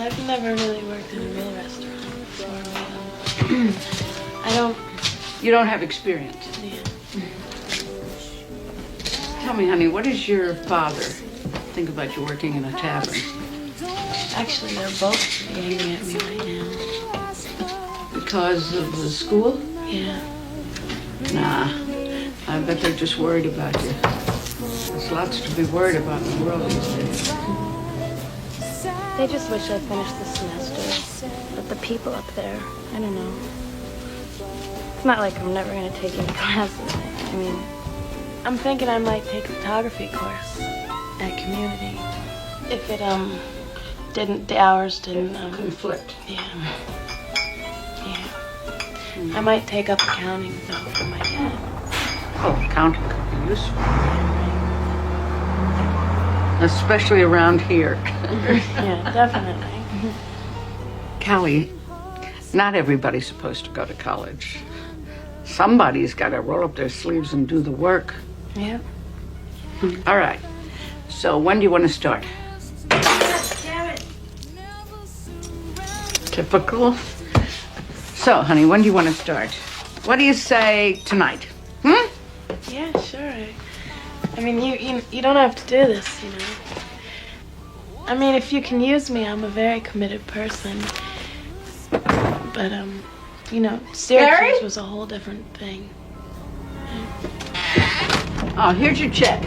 I've never really worked in a real restaurant before. I don't... You don't have experience? Yeah. Tell me, honey, what does your father think about you working in a tavern? Actually, they're both angry at me right now. Because of the school? Yeah. Nah, I bet they're just worried about you. There's lots to be worried about in the world these days. They just wish I finished the semester. But the people up there, I don't know. It's not like I'm never going to take any classes. I mean, I'm thinking I might take a photography course at Community. If it, the hours didn't, Conflict. Yeah. Yeah. I might take up accounting, though, for my dad. Oh, accounting could be useful. Especially around here. Yeah, definitely. Callie, not everybody's supposed to go to college. Somebody's got to roll up their sleeves and do the work. Yeah. All right. So when do you want to start? Typical. So, honey, when do you want to start? What do you say tonight? Yeah, sure. I mean, you don't have to do this, you know. I mean, if you can use me, I'm a very committed person. But, you know, Syracuse was a whole different thing. Oh, here's your check.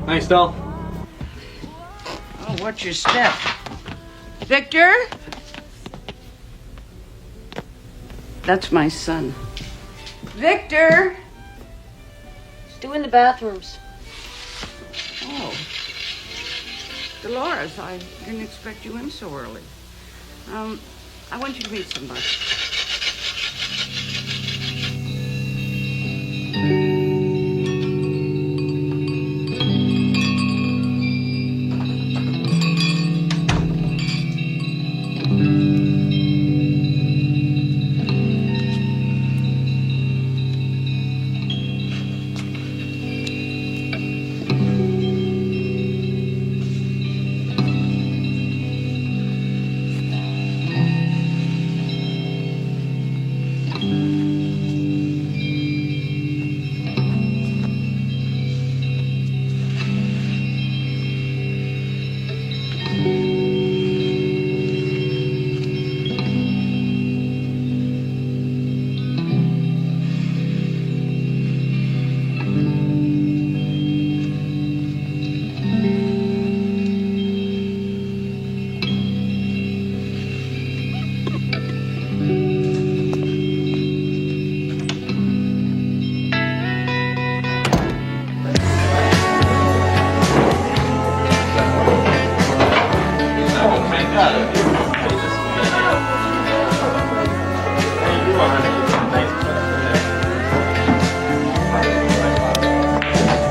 Thanks, doll. Oh, watch your step. Victor? That's my son. Victor! Doing the bathrooms. Oh. Dolores, I didn't expect you in so early. I want you to meet somebody.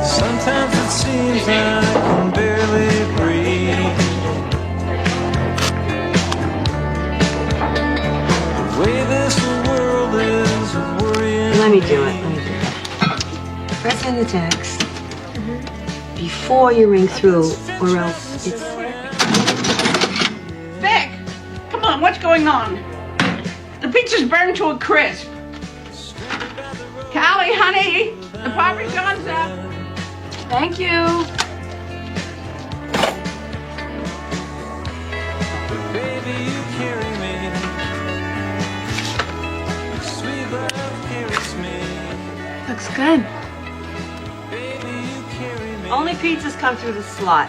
Sometimes it seems I can barely breathe. The way this world is worrying. Let me do it. Press in the text before you ring through, or else it's... Vic! Come on, what's going on? The pizza's burned to a crisp. Callie, honey, the Parmesan's up. Thank you. Baby, you carry me. Sweet love carries me. Looks good. Baby, you carry me. Only pizzas come through the slot.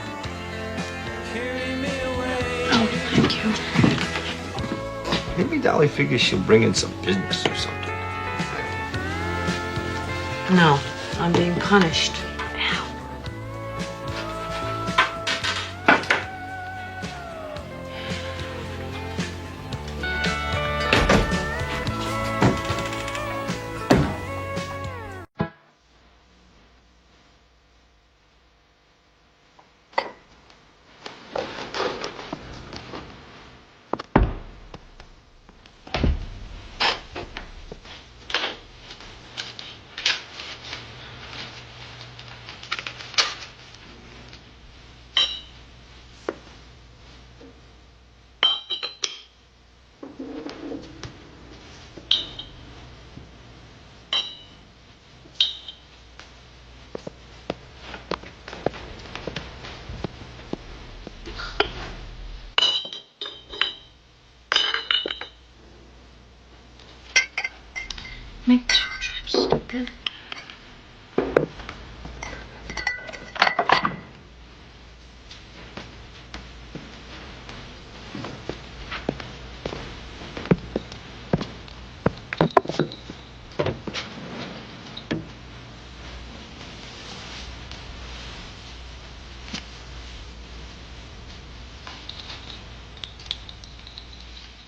Carry me away. Oh, thank you. Maybe Dolly figures she'll bring in some business or something. No, I'm being punished.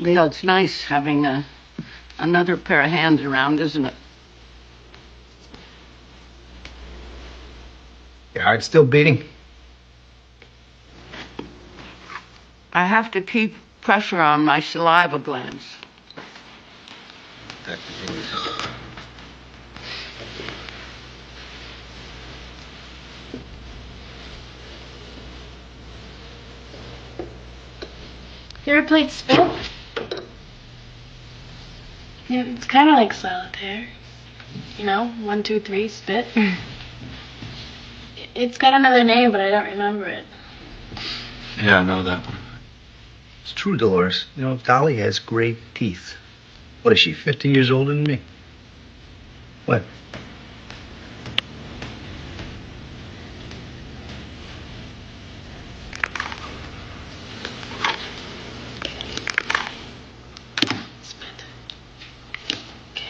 Leo, it's nice having another pair of hands around, isn't it? Your heart's still beating? I have to keep pressure on my saliva glands. You ever played spit? Yeah, it's kind of like solitaire. You know, 1, 2, 3, spit. It's got another name, but I don't remember it. Yeah, I know that one. It's true, Dolores. You know, Dolly has great teeth. What is she, 50 years older than me? What? Spit. Okay.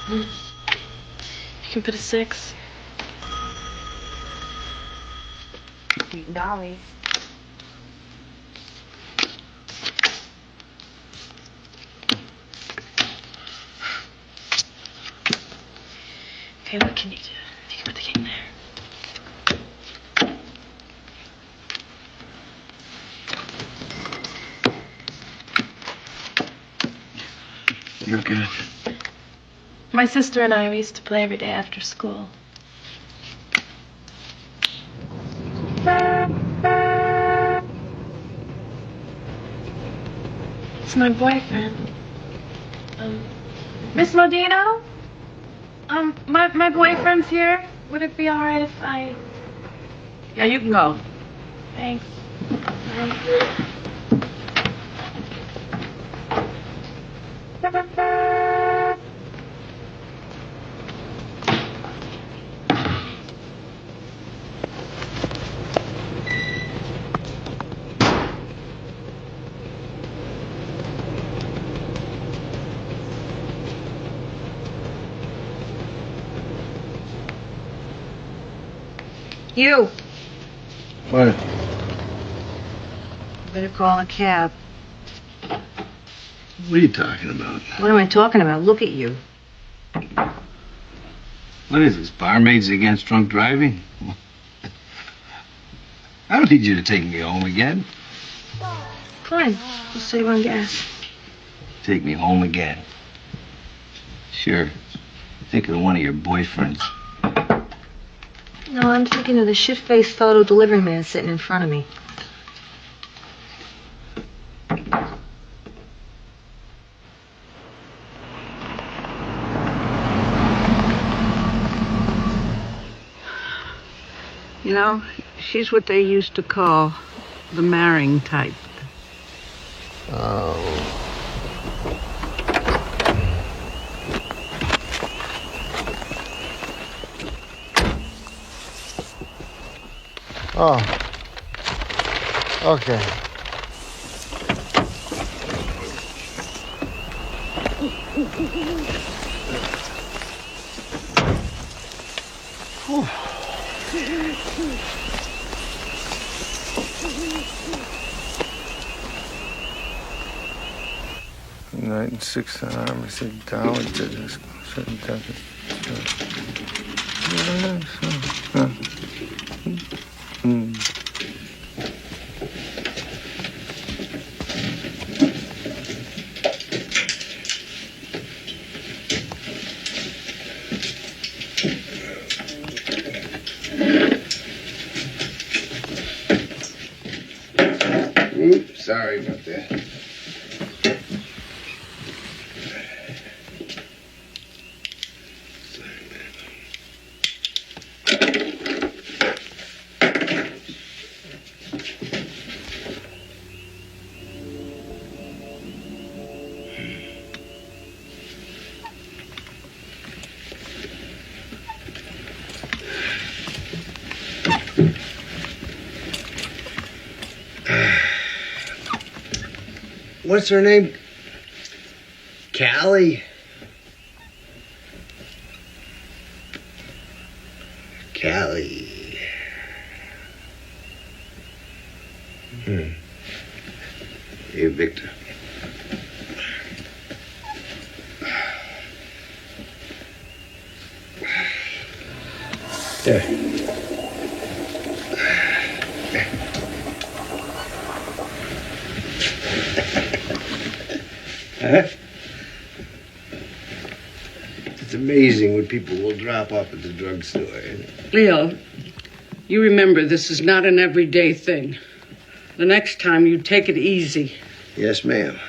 You can put a 6. Dolly. Okay, what can you do? You can put the king there. You're good. My sister and I, we used to play every day after school. It's my boyfriend. Miss Modino? My boyfriend's here. Would it be alright if I... Yeah, you can go. Thanks. Bye. You What? better call a cab. What are you talking about? What am I talking about? Look at you. What is this, barmaids against drunk driving? I don't need you to take me home again. Fine. We'll save on gas. Take me home again. Sure. Think of one of your boyfriends. No, I'm thinking of the shit-faced photo delivery man sitting in front of me. You know, she's what they used to call the marrying type. Oh. Oh. Okay. Whew. 96 I said Dolly did this. Oops, sorry about that. What's her name? Callie? Callie. Hey, Victor. There. Huh? It's amazing what people will drop off at the drugstore. Isn't it? Leo, you remember this is not an everyday thing. The next time you take it easy. Yes, ma'am.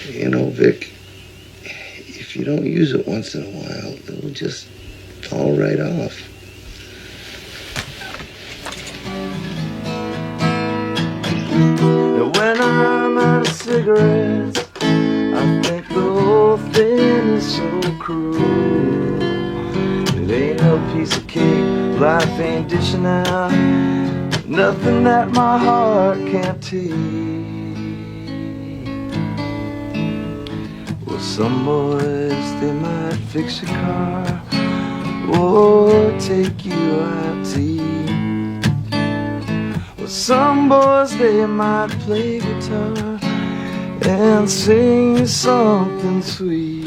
You know, Vic, if you don't use it once in a while, it'll just fall right off. And when I'm out of cigarettes, I think the whole thing is so cruel. It ain't no piece of cake, life ain't dishing out nothing that my heart can't take. Well, some boys, they might fix your car or take you out to eat. Well, some boys, they might play guitar and sing you something sweet.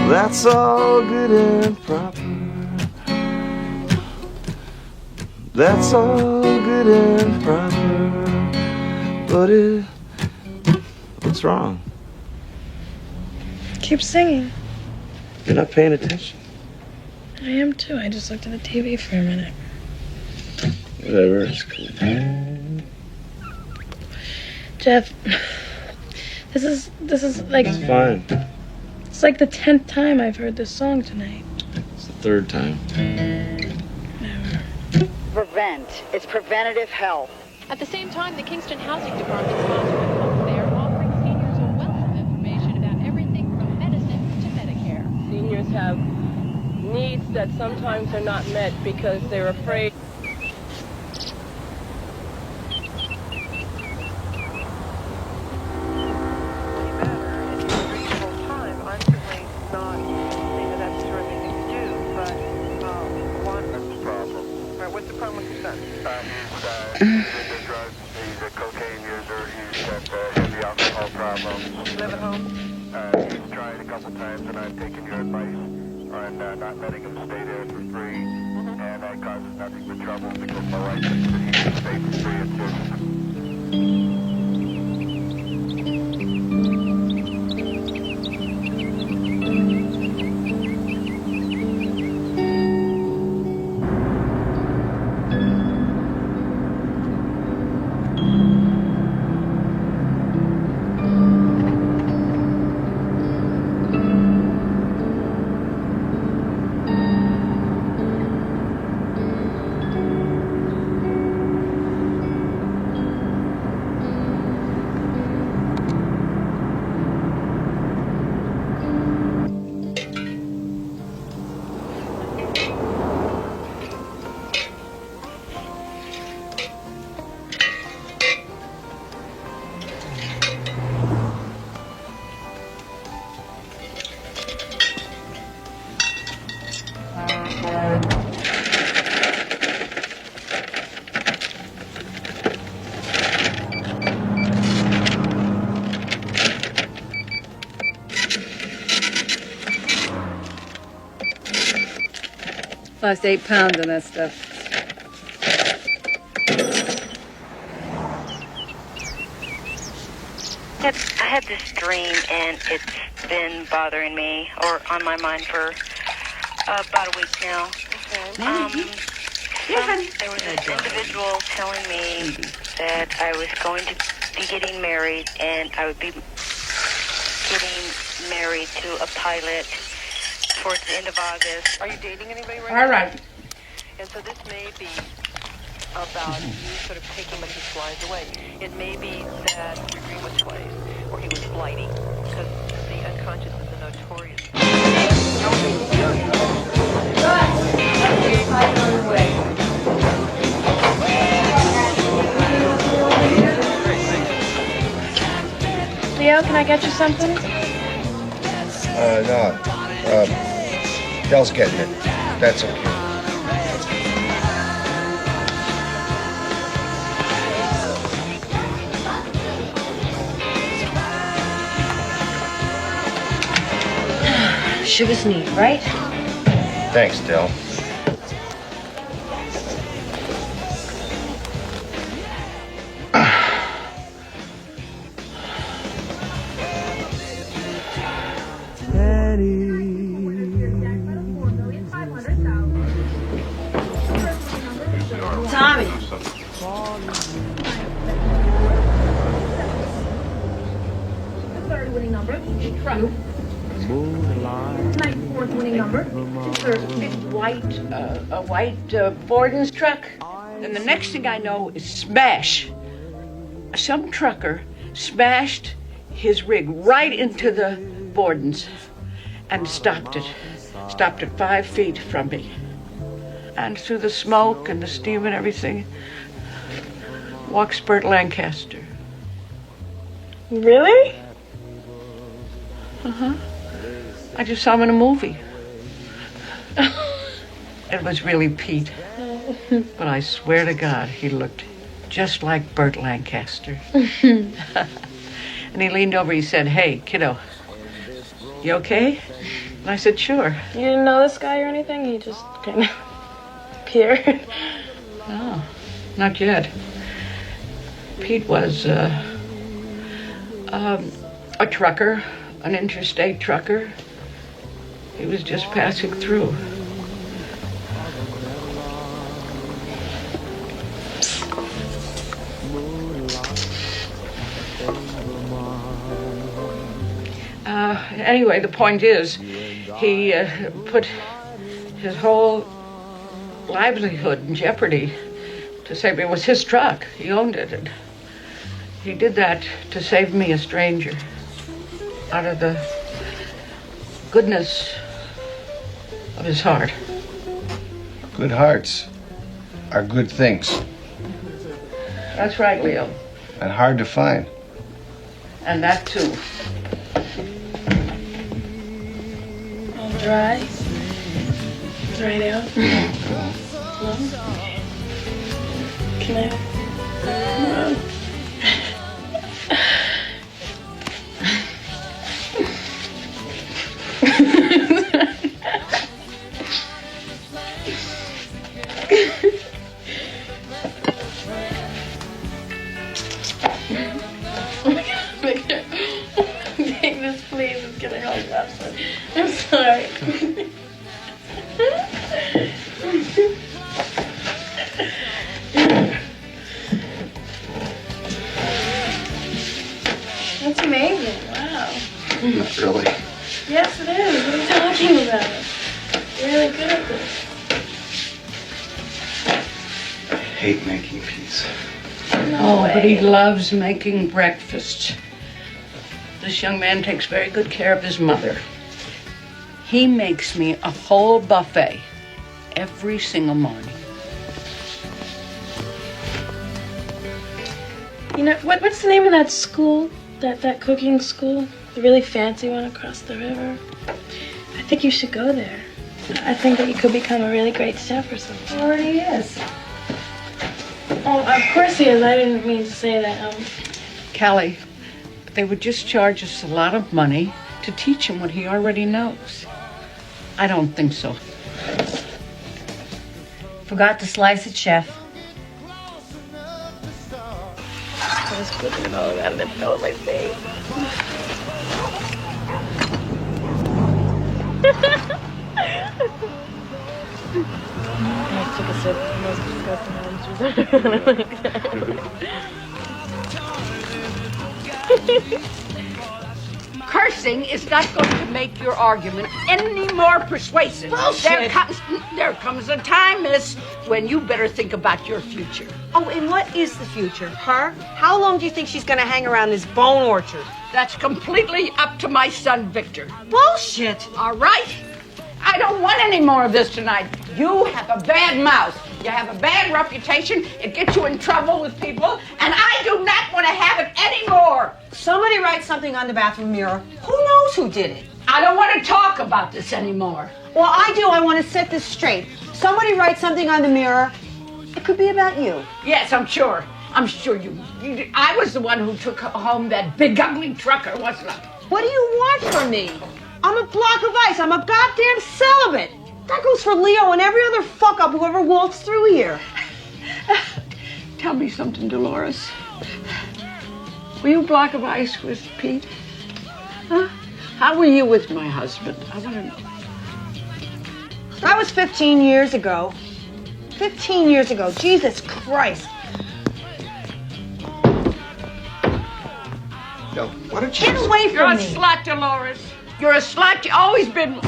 That's all good and proper. That's all good and proper. But what's wrong? Keep singing. You're not paying attention. I am too. I just looked at the TV for a minute. Whatever, it's cool. Jeff, this is like It's fine. it's like the 10th time I've heard this song tonight. It's the third time. Prevent. It's preventative health. At the same time, the Kingston Housing Department sponsored a health fair offering seniors a wealth of information about everything from medicine to Medicare. Seniors have needs that sometimes are not met because they're afraid. He's a cocaine user. He's got heavy alcohol problems. Live at home? He's tried a couple times, and I've taken your advice on not letting him stay there for free. And that causes nothing but trouble because my wife thinks that he should stay for free at church. Lost 8 pounds on that stuff. I had this dream, and it's been bothering me, or on my mind for about a week now. There was an individual telling me that I was going to be getting married, and I would be getting married to a pilot towards the end of August. Are you dating anybody right now? All right. And so this may be about you sort of taking Mrs. Blythe away. It may be that your dream was twice, or he was flighty, because the unconscious is a notorious. Good. Leo, can I get you something? No. Dell's getting it. That's okay. Sugar's neat, right? Thanks, Dell. Tommy. Third winning number, true. Tonight's fourth winning number is 13. A white Borden's truck. And the next thing I know is smash. Some trucker smashed his rig right into the Borden's and stopped it. Stopped it 5 feet from me. And through the smoke and the steam and everything, walks Burt Lancaster. Really? Uh-huh. I just saw him in a movie. It was really Pete. But I swear to God, he looked just like Burt Lancaster. And he leaned over, he said, "Hey, kiddo, you okay?" And I said, "Sure." You didn't know this guy or anything? He just kind of appeared? No, not yet. Pete was a trucker, an interstate trucker. He was just passing through. Anyway, the point is, he put his whole livelihood in jeopardy to save me. It was his truck. He owned it. And he did that to save me, a stranger, out of the goodness of his heart. Good hearts are good things. That's right, Leo. And hard to find. And that too. All dry? Dried out? No? Can I? No. Take this, please. It's getting all messed up. I'm sorry. That's amazing. Wow. Not really. Yes, it is. What are you talking about? You're really good at this. I hate making pizza. No, but he loves making breakfast. This young man takes very good care of his mother. He makes me a whole buffet every single morning. You know, what's the name of that school? That cooking school? The really fancy one across the river? I think you should go there. I think that you could become a really great chef or something. He already is. Oh, of course he is. I didn't mean to say that. Callie, they would just charge us a lot of money to teach him what he already knows. I don't think so. Forgot to slice it, Chef. I was cooking it all around and felt my face. I took a sip of the most disgusting answers. Cursing is not going to make your argument any more persuasive. Bullshit. There comes a time, miss, when you better think about your future. Oh, and what is the future? Her? How long do you think she's gonna hang around this bone orchard? That's completely up to my son, Victor. Bullshit. All right? I don't want any more of this tonight. You have a bad mouth. You have a bad reputation. It gets you in trouble with people, and I do not want to have it anymore. Somebody write something on the bathroom mirror. Who knows who did it? I don't want to talk about this anymore. Well, I do. I want to set this straight. Somebody write something on the mirror. It could be about you. Yes, I'm sure. I'm sure you I was the one who took home that big ugly trucker, wasn't I? What do you want from me? I'm a block of ice. I'm a goddamn celibate. That goes for Leo and every other fuck-up who ever walks through here. Tell me something, Dolores. Were you a block of ice with Pete? Huh? How were you with my husband? I want to know. That was 15 years ago. 15 years ago. Jesus Christ. No, why don't you... Get away You're from a me. slut, Dolores. You're a slut. You've always been...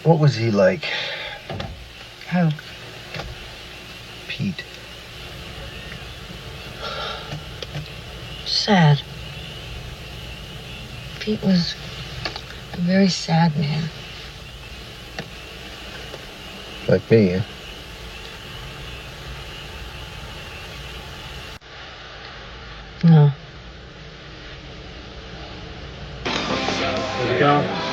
What was he like? Who? Pete. Sad. Pete was a very sad man. Like me, huh? No. Let's go.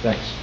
Thanks.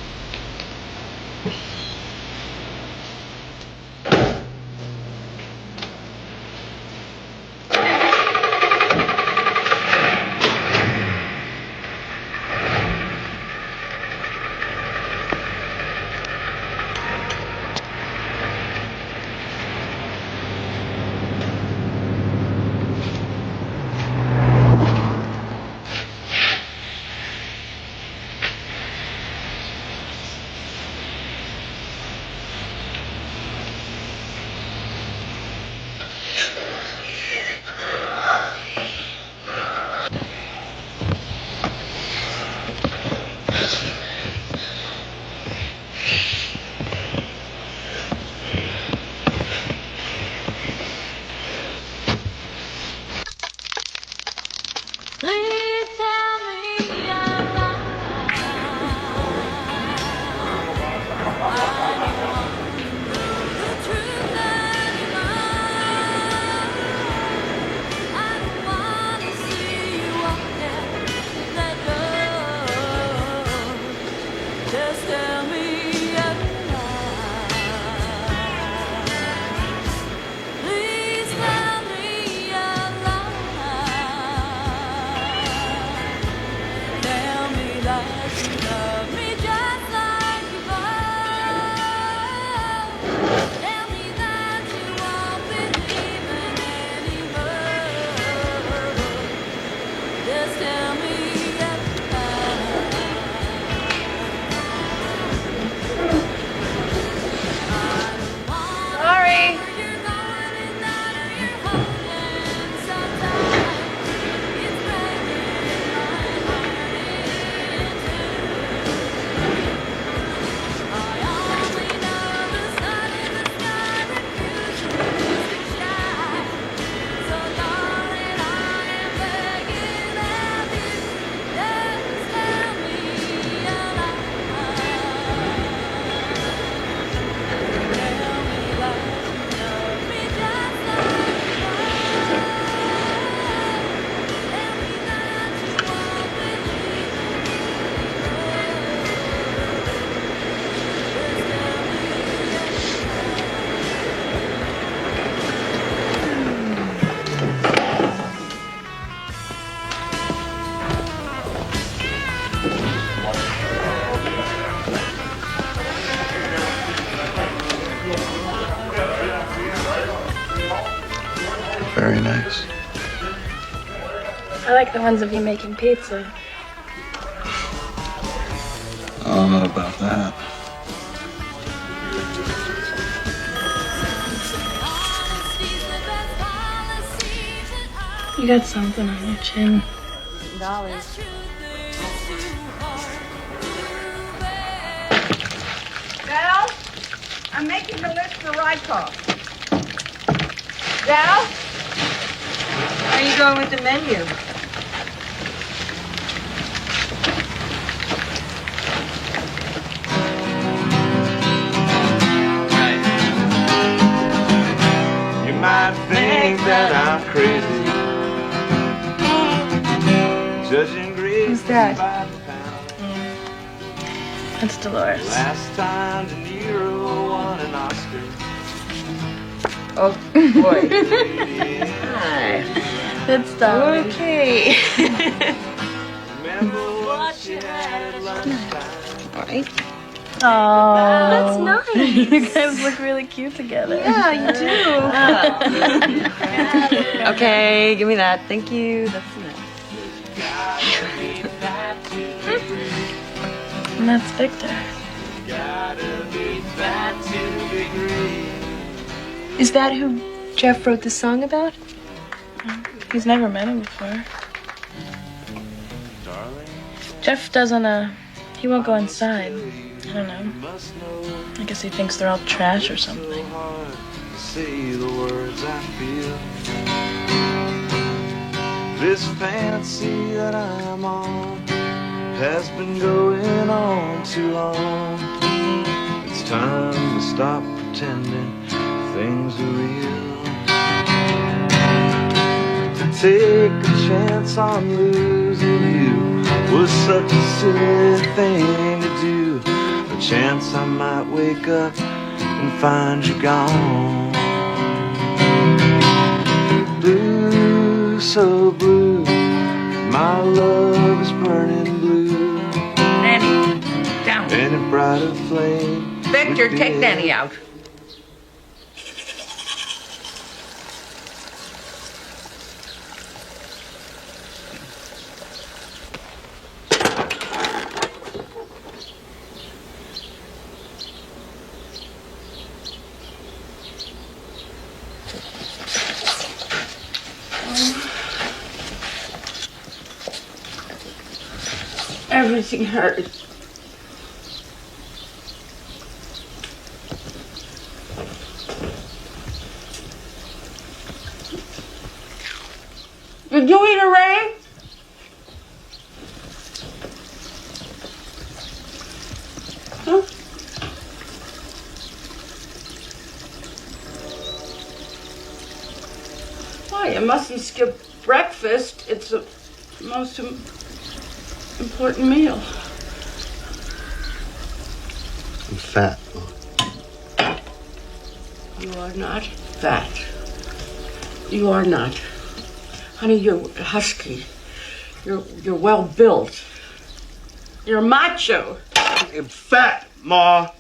very nice. I like the ones of you making pizza. I don't know about that. You got something on your chin. Dollars. Val, I'm making the list for Rykoff. Val? How are you going with the menu? You might think that I'm crazy, judging grades. Who's that? by the pound. That's Dolores. Last time De Niro won an Oscar. Oh, boy. Hi. That's Dolly. Okay. Remember what she had at lunchtime. All right. Oh, That's nice. You guys look really cute together. Yeah, you do. Okay, give me that. Thank you. That's nice. And that's Victor. Is that who Jeff wrote the song about? He's never met him before. Jeff doesn't, he won't go inside. I don't know. I guess he thinks they're all trash or something. Say the words I feel. This fancy that I'm on has been going on too long. It's time to stop pretending things are real. To take a chance on losing you was such a silly thing to do. A chance I might wake up and find you gone. Blue, so blue, my love is burning blue. Nanny, down. And a brighter flame. Victor, take Nanny out. Everything hurts. Did you eat a ray? Huh? Why, you mustn't skip breakfast. It's the most important meal. I'm fat. You are not fat. You are not. Honey, you're husky. You're well built. You're macho. I'm fat, Ma.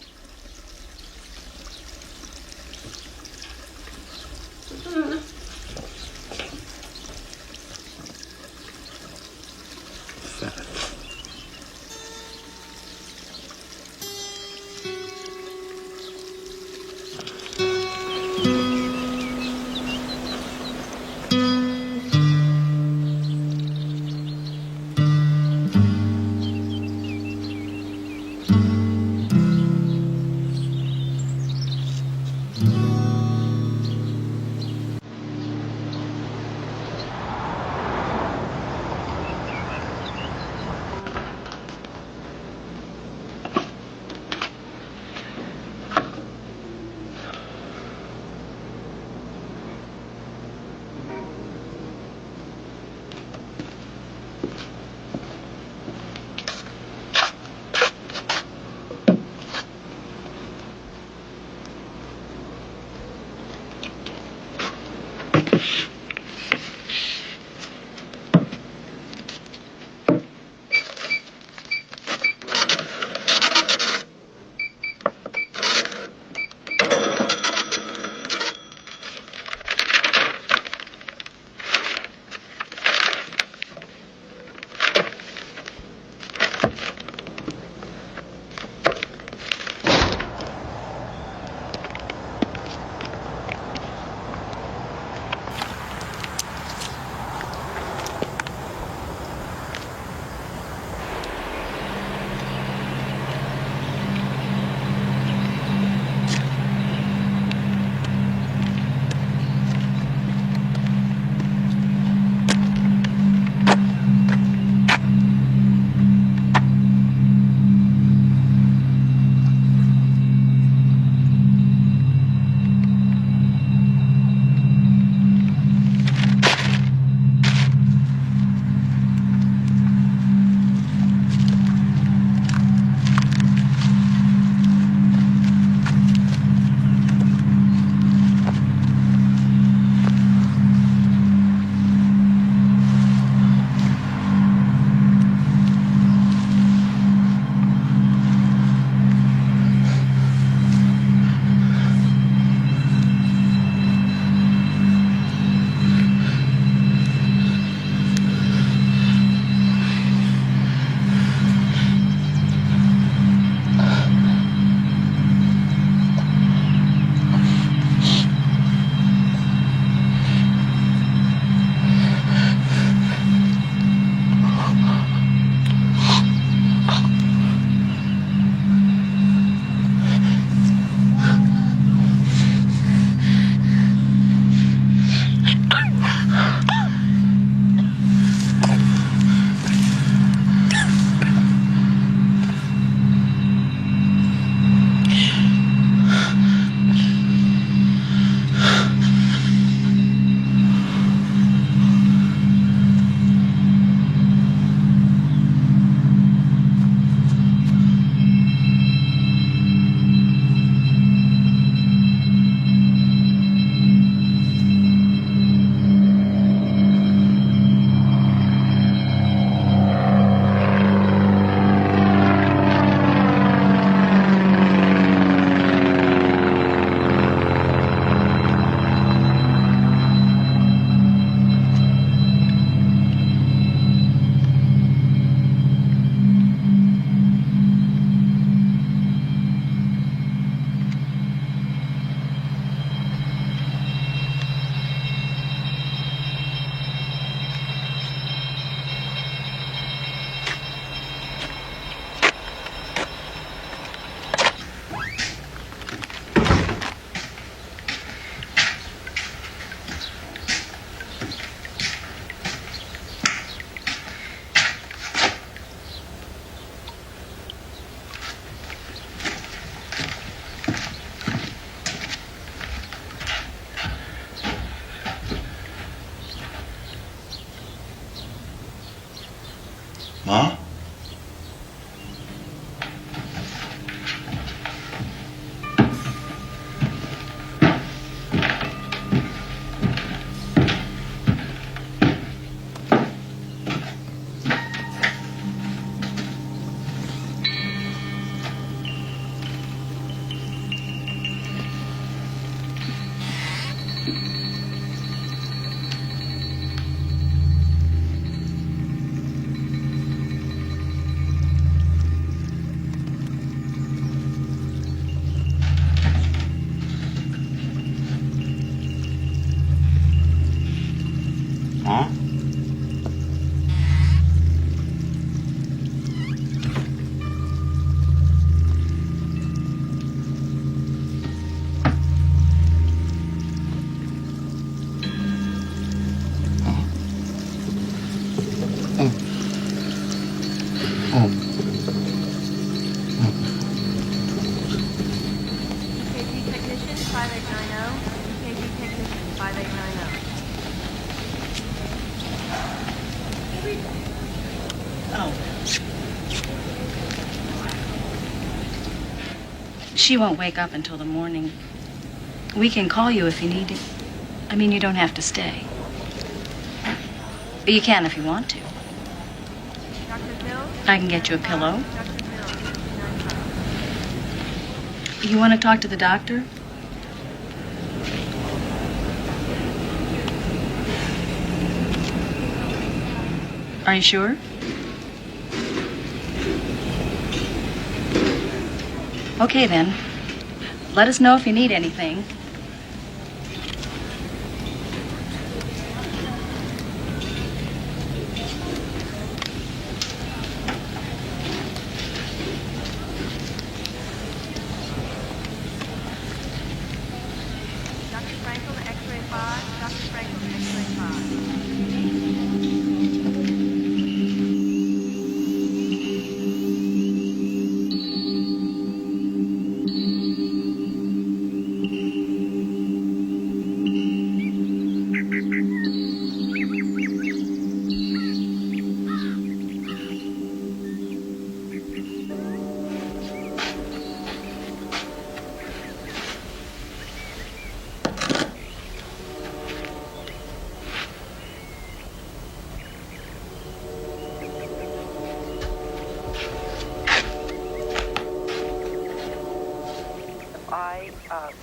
Ma? Ma? EKG technician 5890. EKG technician 5890. She won't wake up until the morning. We can call you if you need it. I mean, you don't have to stay. But you can if you want to. I can get you a pillow. You want to talk to the doctor? Are you sure? Okay, then. Let us know if you need anything. Dr. Frankel to X-ray 5. Dr. Frankel to X-ray 5.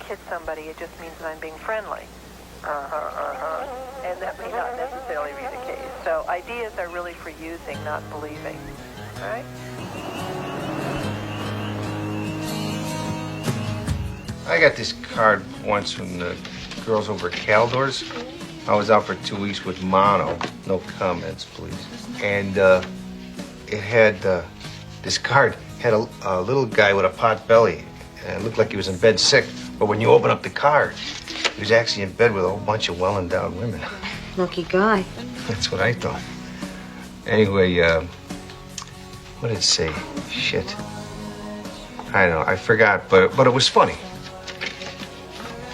Kid somebody, it just means that I'm being friendly. And that may not necessarily be the case. So ideas are really for using, not believing. All right? I got this card once from the girls over at Caldor's. I was out for 2 weeks with mono. No comments, please. And it had, this card had a little guy with a pot belly. And it looked like he was in bed sick. But when you open up the card, he was actually in bed with a whole bunch of well-endowed women. Lucky guy. That's what I thought. Anyway, what did it say? Shit. I don't know. I forgot, but it was funny.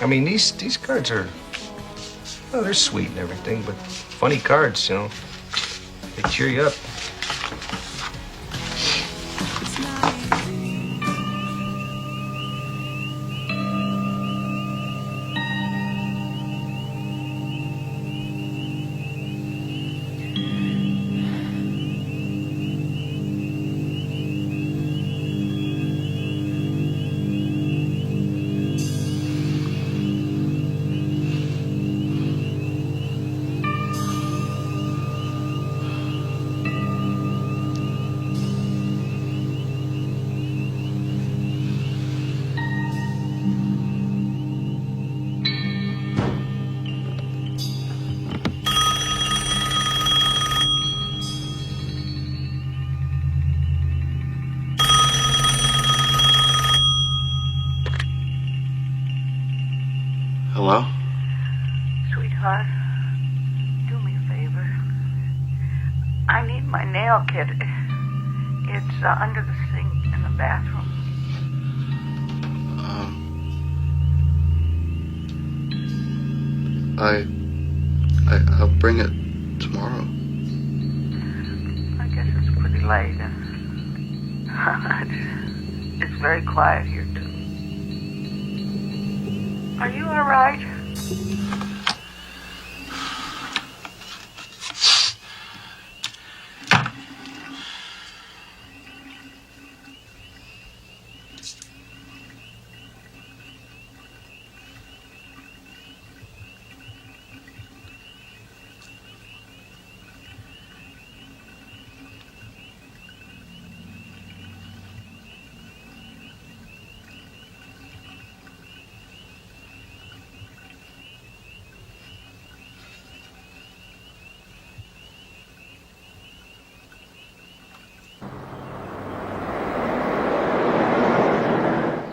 I mean, these cards are, well, they're sweet and everything, but funny cards, you know. They cheer you up. Hello? Sweetheart, do me a favor. I need my nail kit. It's under the sink in the bathroom. I'll bring it tomorrow. I guess it's pretty It's late. It's very quiet here, too. Are you all right?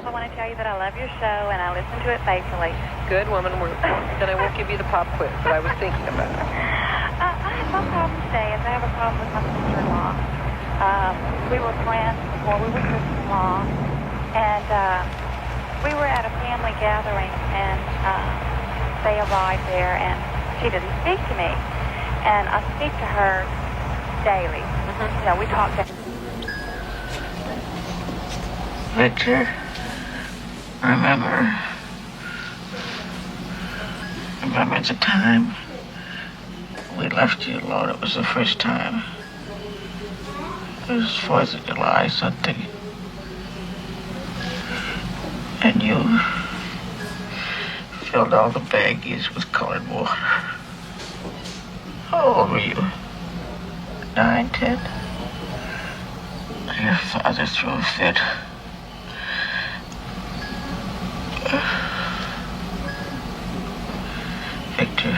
I want to tell you that I love your show and I listen to it faithfully. Good woman. Then I won't give you the pop quiz that I was thinking about. I have one problem today, is I have a problem with my sister-in-law. We were friends before we were sister-in-law, and we were at a family gathering, and they arrived there, and she didn't speak to me. And I speak to her daily. You know, we talk to Victor, remember the time we left you alone? It was the first time. It was 4th of July, something. And you filled all the baggies with colored water. How old were you? 9, 10? Your father threw a fit. Victor,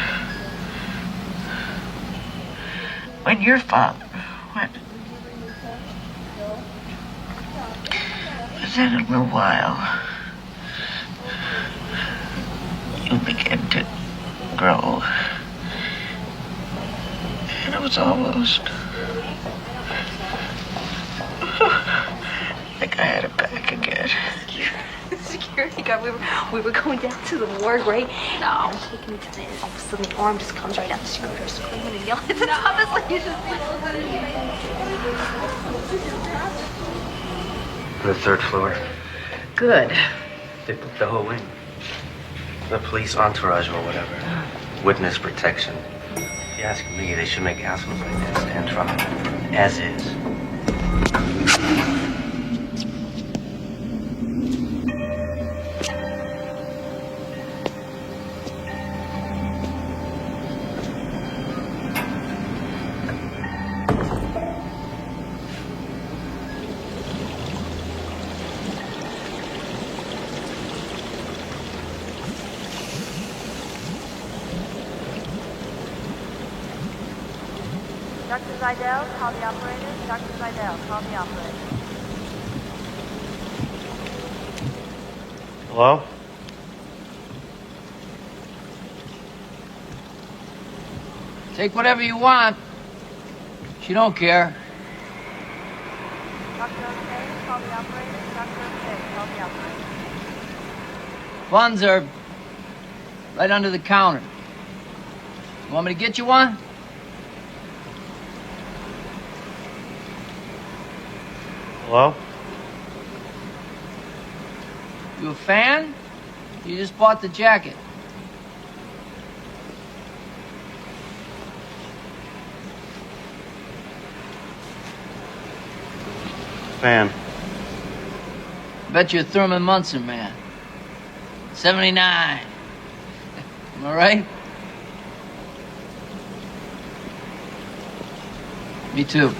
when your father went, then in a little while, you began to grow. And it was almost like I had it back again. Security guard, we were going down to the morgue, right? No, taking me to the all of a sudden the arm just comes right down the scooter, screaming and yelling at the top. It's like you just The 3rd floor. good. They booked the whole wing. The police entourage or whatever. Witness protection. If you ask me, they should make assholes like that stand trial. As is. Dr. Zidell, call the operator. Dr. Zidell, call the operator. Hello? Take whatever you want. She don't care. Dr. O'Shea, call the operator. Dr. O'Shea, call the operator. Funds are right under the counter. You want me to get you one? Hello? You a fan? You just bought the jacket. Fan. Bet you're a Thurman Munson man. 79. Am I right? Me too.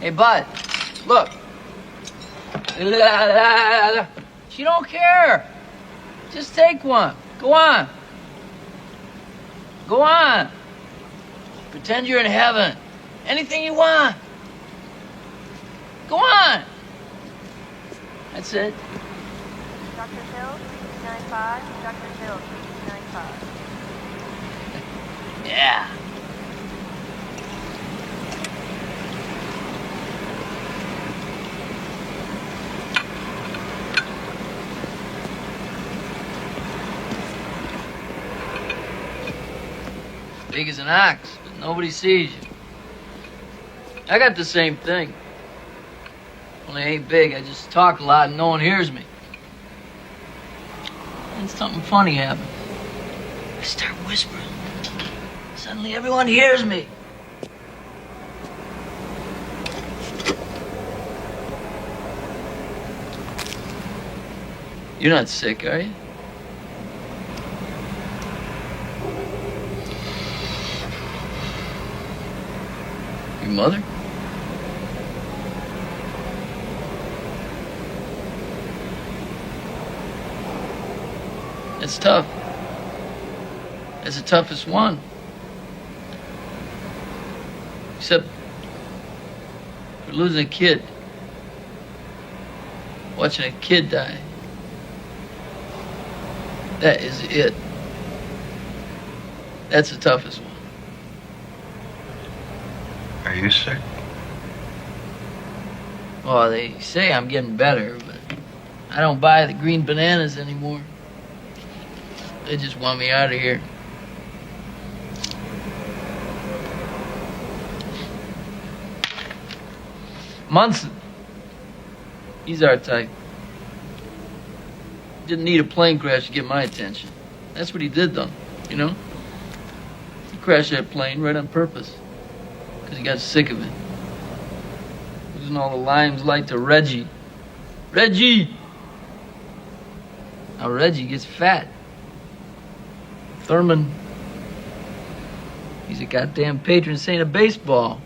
Hey, bud, look. She don't care. Just take one. Go on. Go on. Pretend you're in heaven. Anything you want. Go on. That's it. Dr. Hill, 3295. Dr. Hill, 3295. Yeah. Big as an ox, but Nobody sees you. I got the same thing. Only I ain't big. I just talk a lot and no one hears me. And something funny happens. I start whispering. Suddenly everyone hears me. You're not sick, are you? Your mother? It's tough. It's the toughest one. Except for losing a kid. Watching a kid die. That is it. That's the toughest one. Are you sick? Well, they say I'm getting better, but I don't buy the green bananas anymore. They just want me out of here. Munson. He's our type. Didn't need a plane crash to get my attention. That's what he did, though, you know? He crashed that plane right on purpose. Because he got sick of it. Losing all the limes light to Reggie. Reggie! Now Reggie gets fat. Thurman, he's a goddamn patron saint of baseball.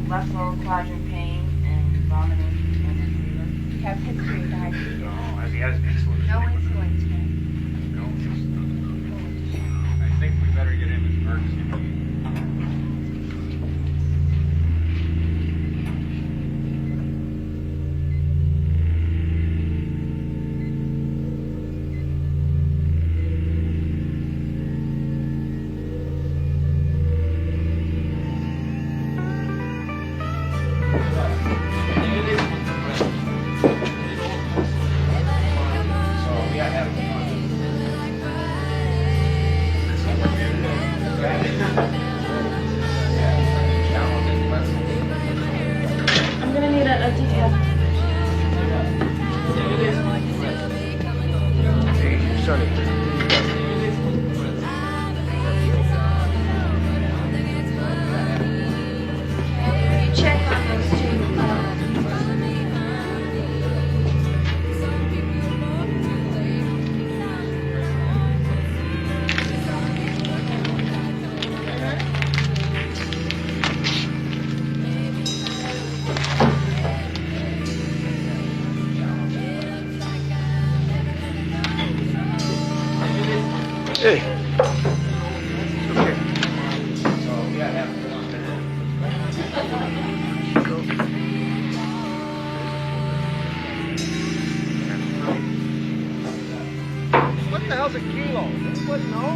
Left lower quadrant pain and vomiting and fever. You have history of diabetes. No, has he had insulin? No insulin today. No. I think we better get him his emergency. I'm gonna need a decaf. You check on those two. Hey. What the hell's a kilo? Anybody know?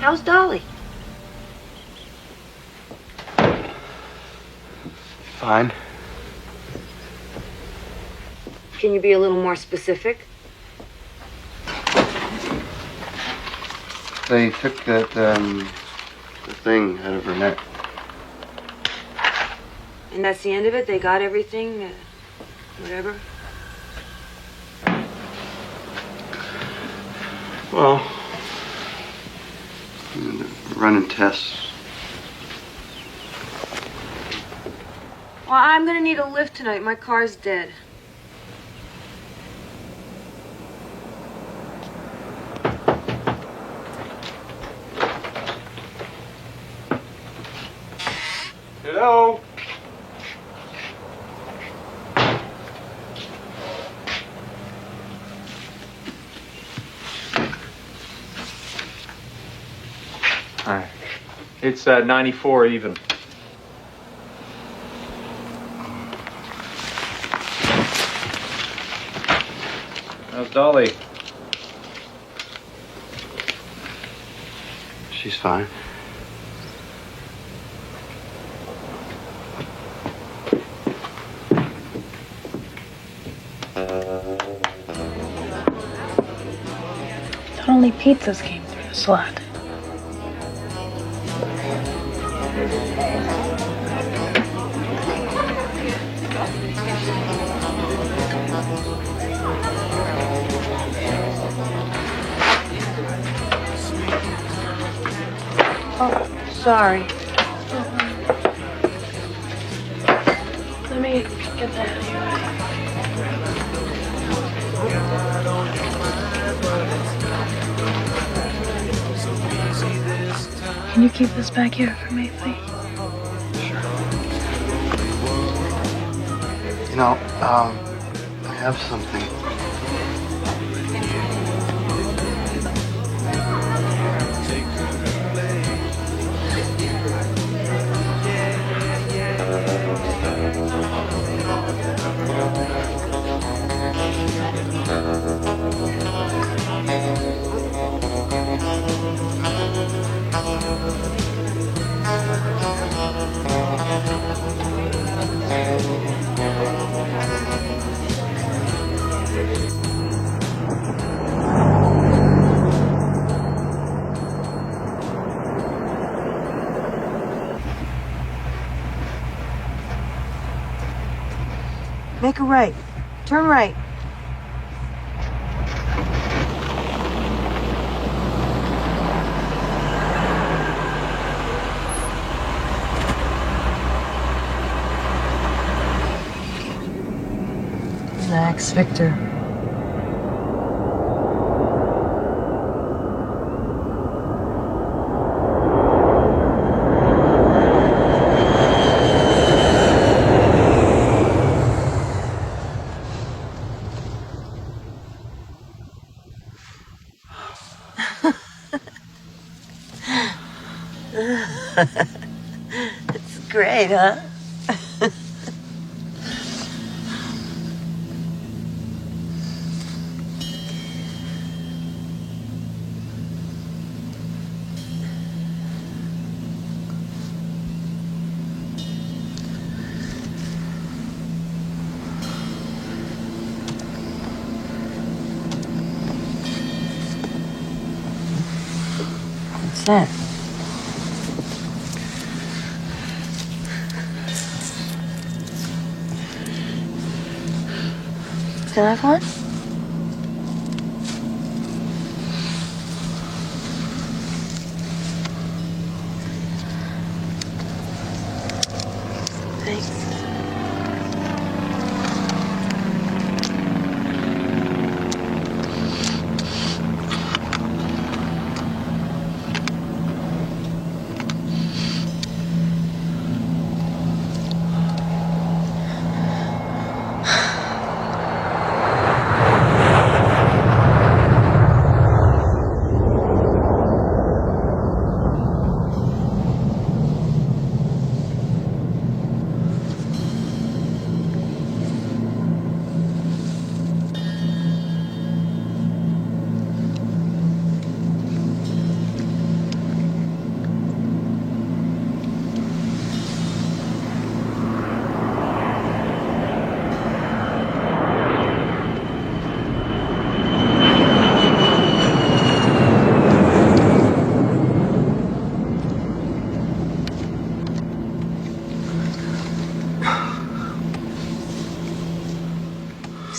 How's Dolly? Fine. Can you be a little more specific? They took that, the thing out of her neck. And that's the end of it? They got everything? Whatever? Well, running tests. Well, I'm gonna need a lift tonight. My car's dead. Hello? Hi. It's 94 even. How's Dolly? She's fine. Thought only pizzas came through the slot. Oh, sorry. Let me get that out of your way. Can you keep this back here for me, please? You know, I have something. Make a right. Turn right. Relax, Victor. It's great, huh? What's that? Can I have one? Thanks.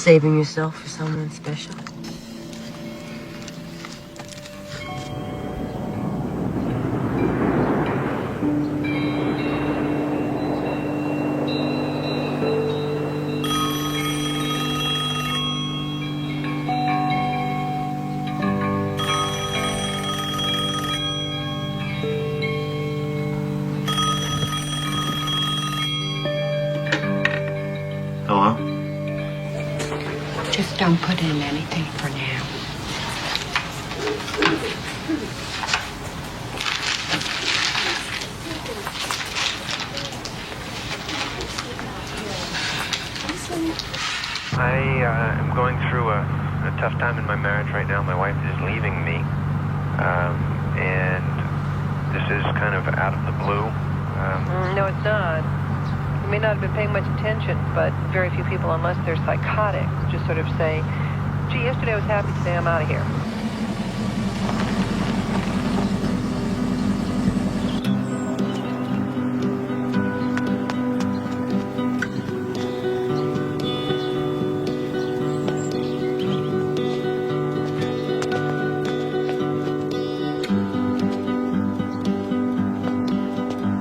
saving yourself for someone special? Hello? Just don't put in anything for now. I am going through a tough time in my marriage right now. My wife is leaving me, and this is kind of out of the blue. No, it's not. You may not have been paying much attention, but very few people, unless they're psychotic, just sort of say, gee, yesterday I was happy, today I'm out of here.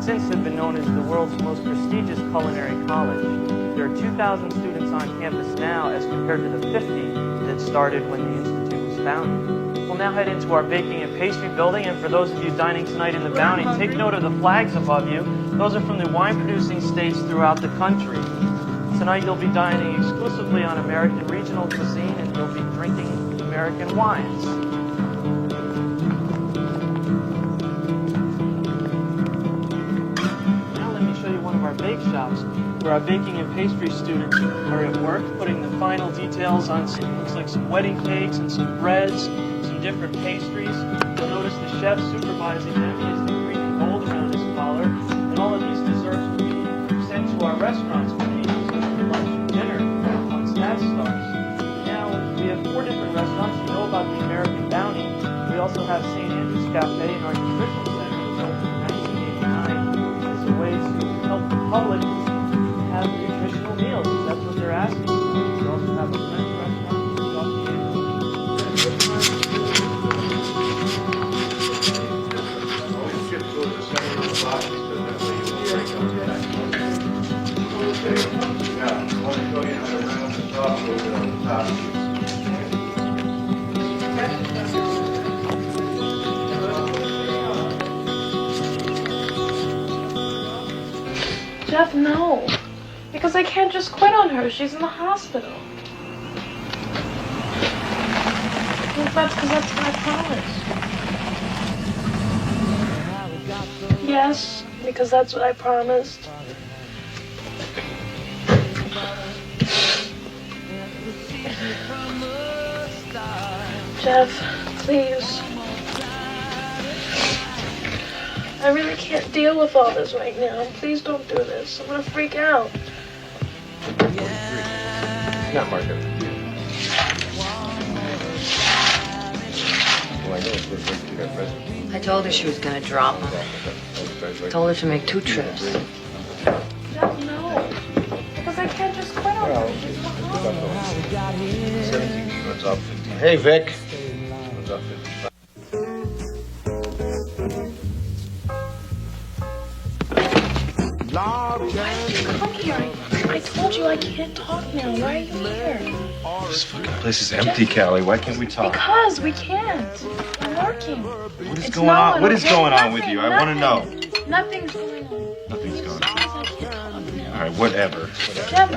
Since have been known as the world's most prestigious culinary college. There are 2,000 students on campus now as compared to the 50 that started when the institute was founded. We'll now head into our baking and pastry building, and for those of you dining tonight in the Bounty, take note of the flags above you. Those are from the wine-producing states throughout the country. Tonight you'll be dining exclusively on American regional cuisine, and you'll be drinking American wines. One of our bake shops where our baking and pastry students are at work putting the final details on looks like some wedding cakes and some breads, some different pastries. You'll notice the chef supervising them. He has the green and gold around his collar, and all of these desserts will be sent to our restaurants for the lunch and dinner once that starts. Now we have 4 different restaurants. You know about the American Bounty. We also have St. Andrew's Cafe and our nutrition center, which opened in 1989 as a way to help the public have nutritional meals, because that's what they're asking for. We also have a French restaurant just off the Jeff, no. Because I can't just quit on her. She's in the hospital. That's because that's what I promised. Yes, because that's what I promised. Jeff, please. I really can't deal with all this right now. Please don't do this. I'm gonna freak out. It's not Marco. Well, I know it's good to get present. I told her she was gonna drop him. Told her to make 2 trips. Jeff, no. Because I can't just quit on her. She's in the hospital. 17 runs off 15. Hey, Vic. Runs off 55. Come here. I told you I can't talk now. Why are you here? This fucking place is empty, Callie. Why can't we talk? Because we can't. I'm working. What is going on? What is going on with you? I want to know. Nothing's going on. Nothing's going on. All right, whatever. Jeff,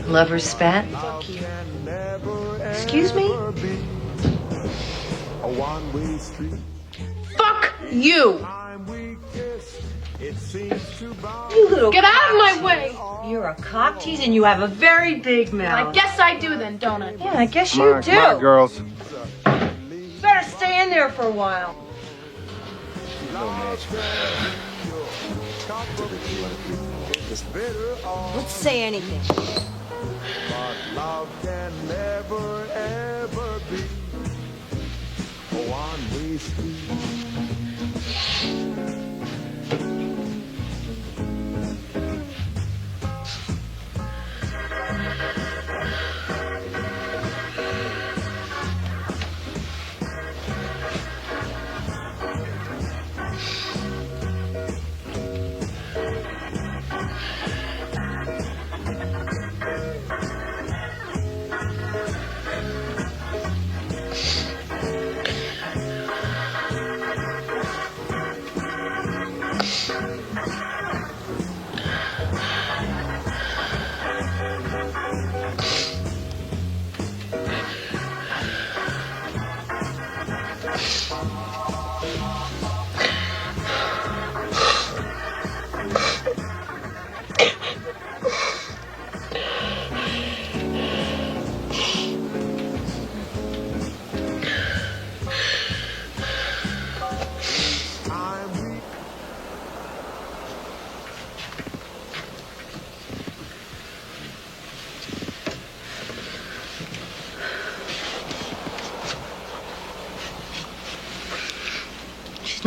Lover's spat? Fuck you. Excuse me? Fuck you! You little Get out of my way! You're a cock tease and you have a very big mouth. I guess I do then, don't I? Yeah, I guess you do. Come on, girls. Better stay in there for a while. Let's say anything. Love can never ever be a one-way street.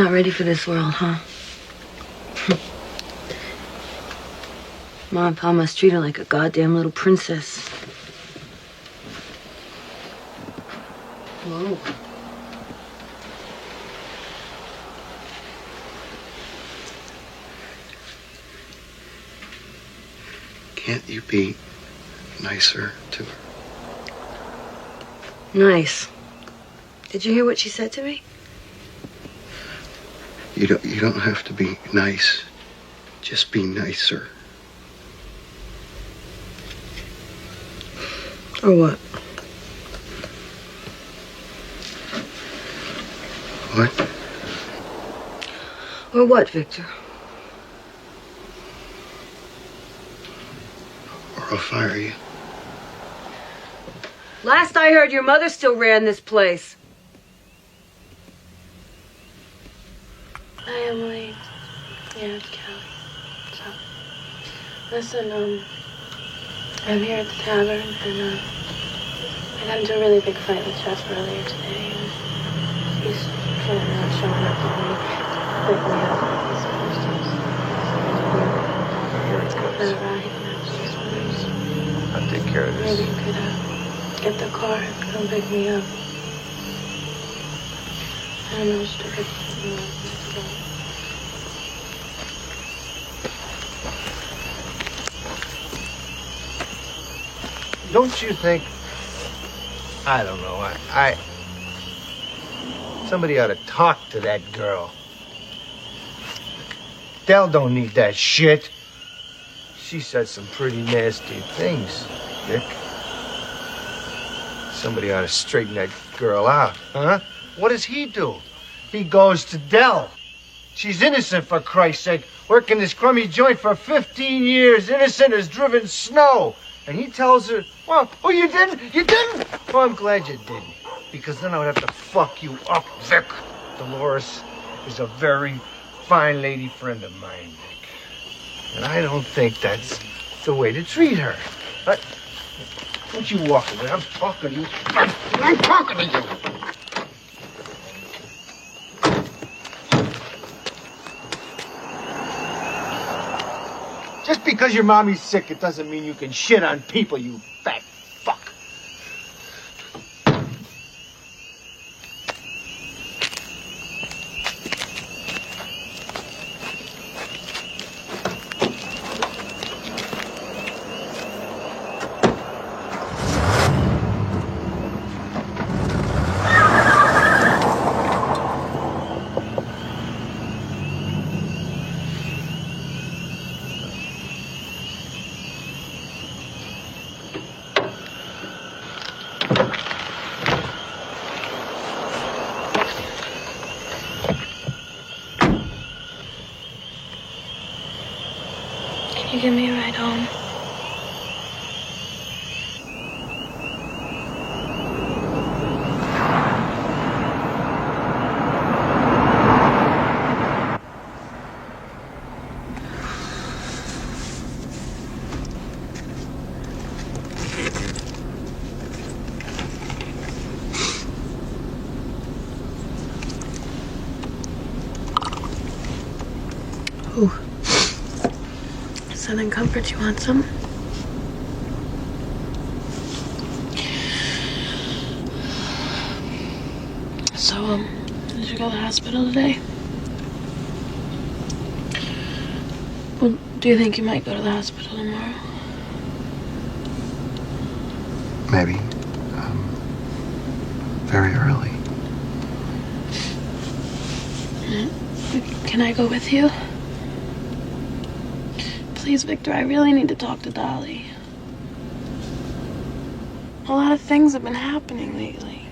Not ready for this world, huh? Mom and Pa must treat her like a goddamn little princess. Whoa. Can't you be nicer to her? Nice. Did you hear what she said to me? You don't have to be nice. Just be nicer. Or what? What? Or what, Victor? Or I'll fire you. Last I heard, your mother still ran this place. Hi, Emily. Yeah, it's Callie. So, listen, I'm here at the tavern, and I got into a really big fight with Jeff earlier today, and he's kind of not showing up on me. Like we have he's supposed to. All right, and I was just wondering, I'll take care of this. maybe you could get the car and come pick me up. I don't know, stupid. Don't you think? I don't know. Somebody ought to talk to that girl. Dell don't need that shit. She said some pretty nasty things, Dick. Somebody ought to straighten that girl out, huh? What does he do? He goes to Dell. She's innocent, for Christ's sake. Working this crummy joint for 15 years. Innocent as driven snow. And he tells her, well, oh, you didn't? You didn't? Well, I'm glad you didn't. Because then I would have to fuck you up, Vic. Dolores is a very fine lady friend of mine, Vic. And I don't think that's the way to treat her. But don't you walk away. I'm talking to you. I'm talking to you. Just because your mommy's sick, it doesn't mean you can shit on people, you fat fuck. Can you give me a ride home? Ooh. Southern Comfort, you want some? So, did you go to the hospital today? Well, do you think you might go to the hospital tomorrow? Maybe. Very early. Can I go with you? Please, Victor, I really need to talk to Dolly. A lot of things have been happening lately.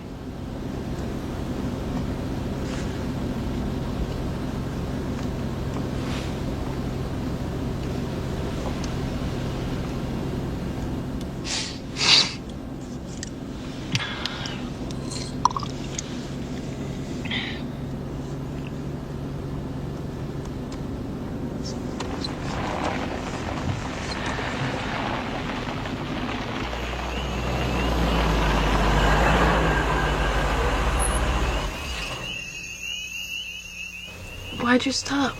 Why'd you stop?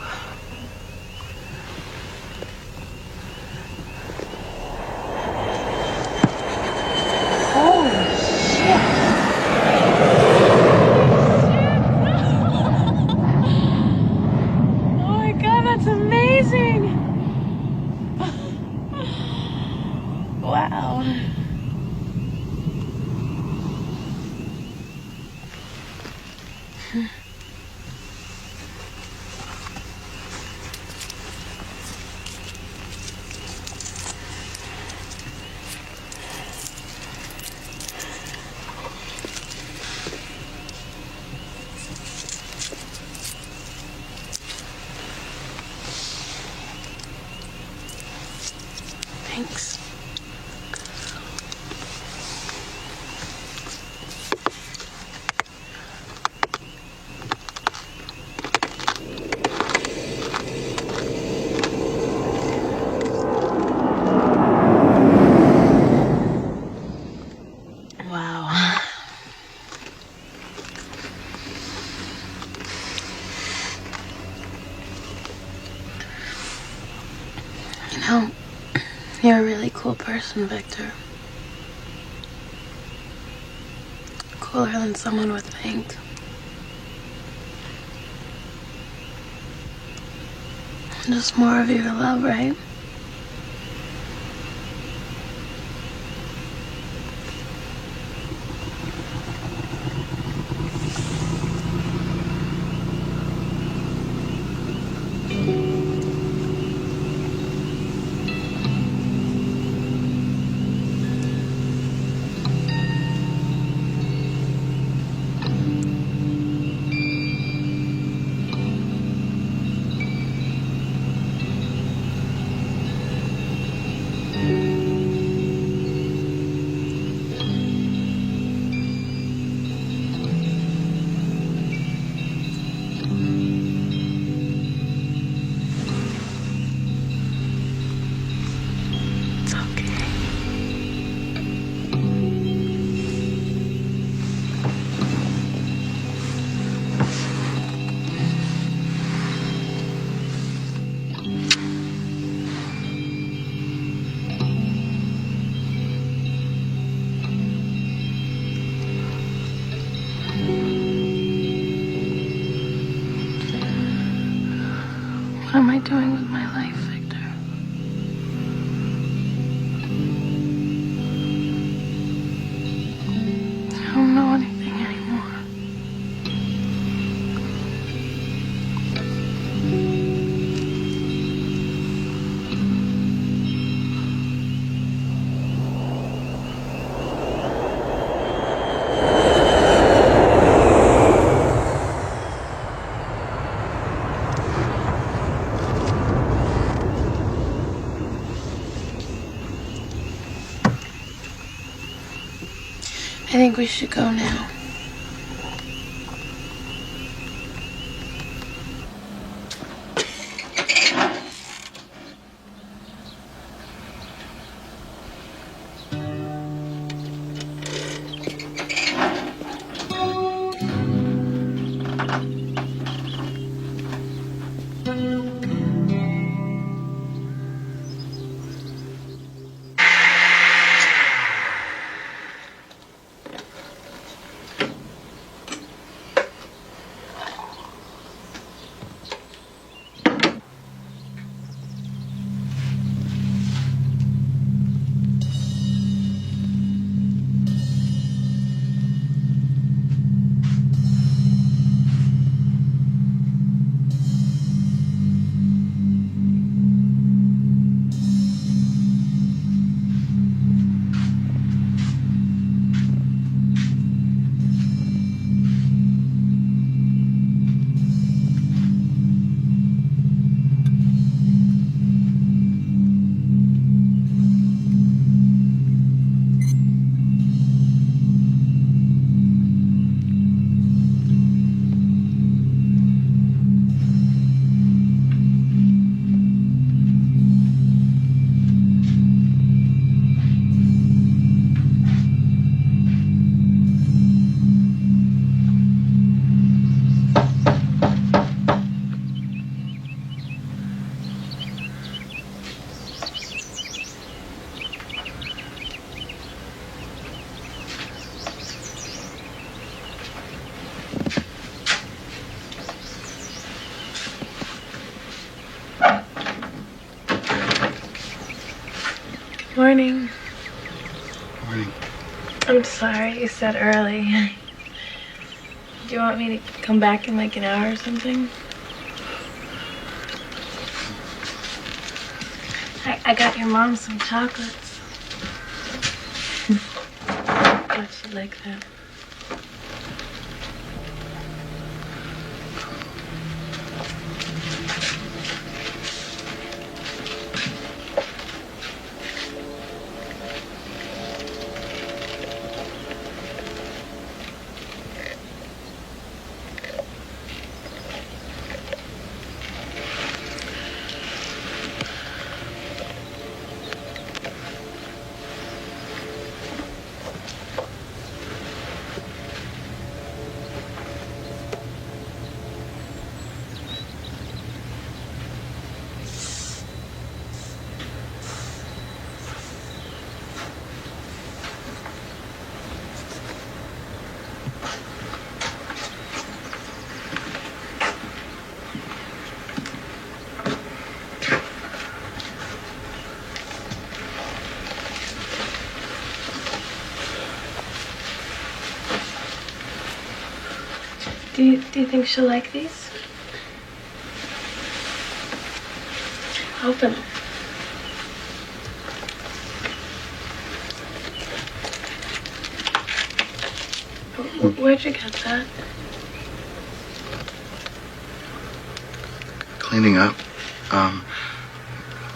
Holy shit. Oh my god, that's amazing! Wow. Thanks. Wow. You know, you're a really cool person, Victor. Cooler than someone would think. Just more of you to love, right? What am I doing with my life, Victor? I don't know anything anymore. I think we should go now. Morning. Morning. I'm sorry you said early. Do you want me to come back in like an hour or something? I got your mom some chocolates. Thought she'd like that. Do you think she'll like these? Open them. Where'd you get that? Cleaning up,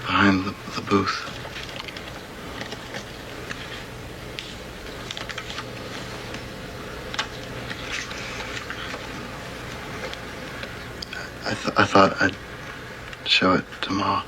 behind the booth. I thought I'd show it to Ma.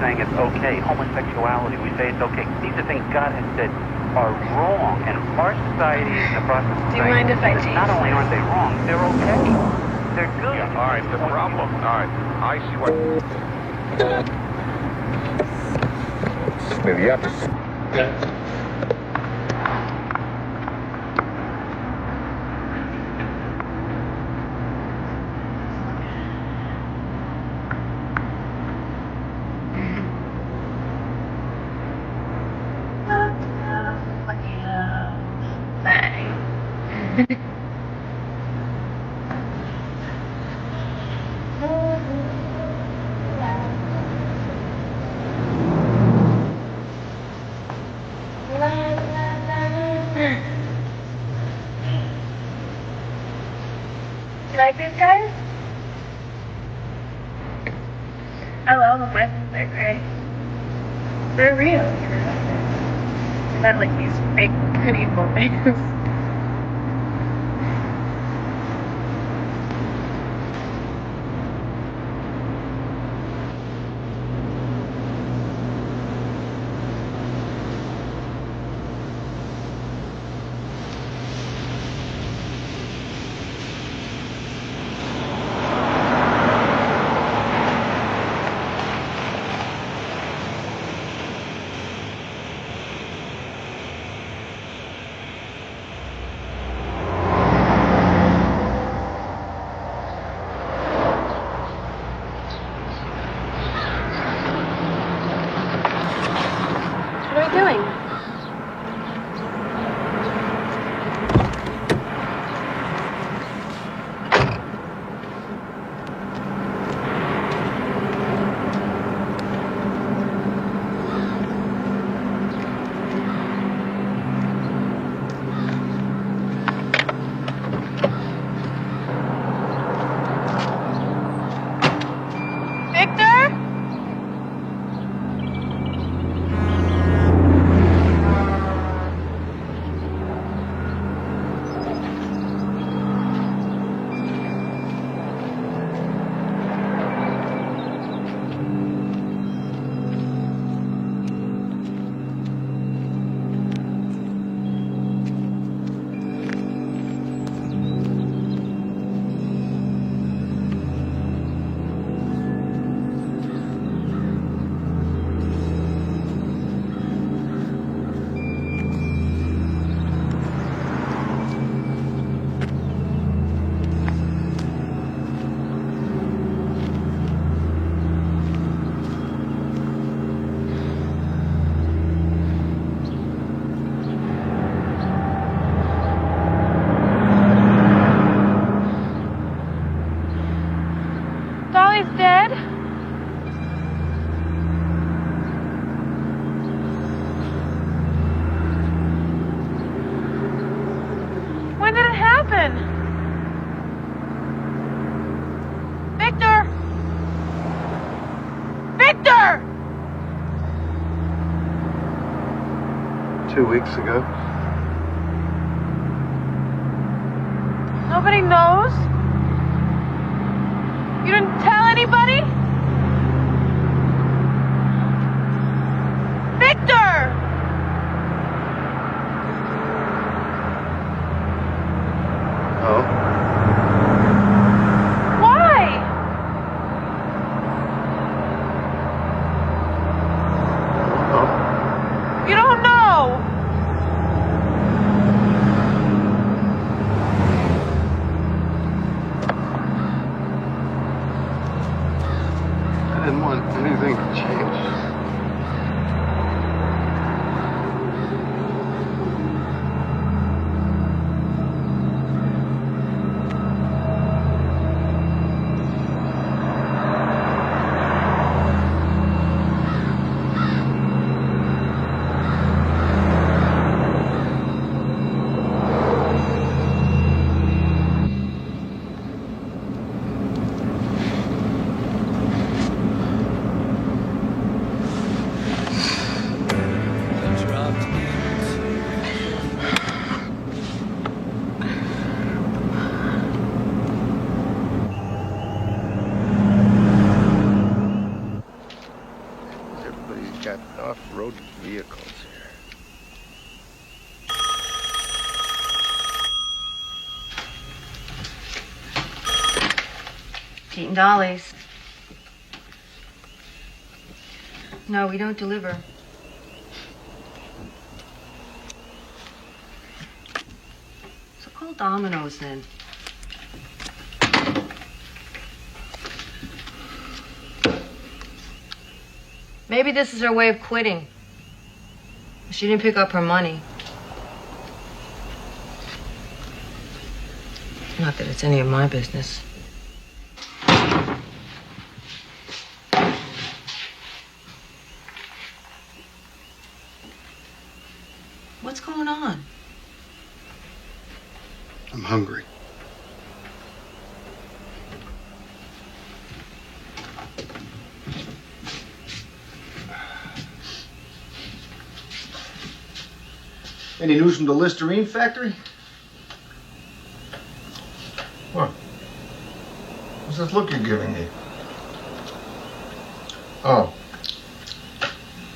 Saying it's okay. Homosexuality, we say it's okay. These are things God has said are wrong, and our society is in the process of Do you saying mind if I that taste? not only aren't they wrong, they're okay. They're good. Yeah, all right, the problem. All right, I see what. Maybe up. You like these guys? I love them. I think they're great. They're real, you know? They're not like these fake pretty boys. is dead? When did it happen? Victor! Victor! 2 weeks ago. Nobody knows? You didn't tell anybody? Victor! Oh. Why? Oh. You don't know. I didn't want anything to change. Everybody's got off-road vehicles here. Pete and Dolly's. No, we don't deliver. So call Domino's then. Maybe this is her way of quitting. She didn't pick up her money. Not that it's any of my business. What's going on? I'm hungry. Any news from the Listerine factory? What? What's that look you're giving me? Oh.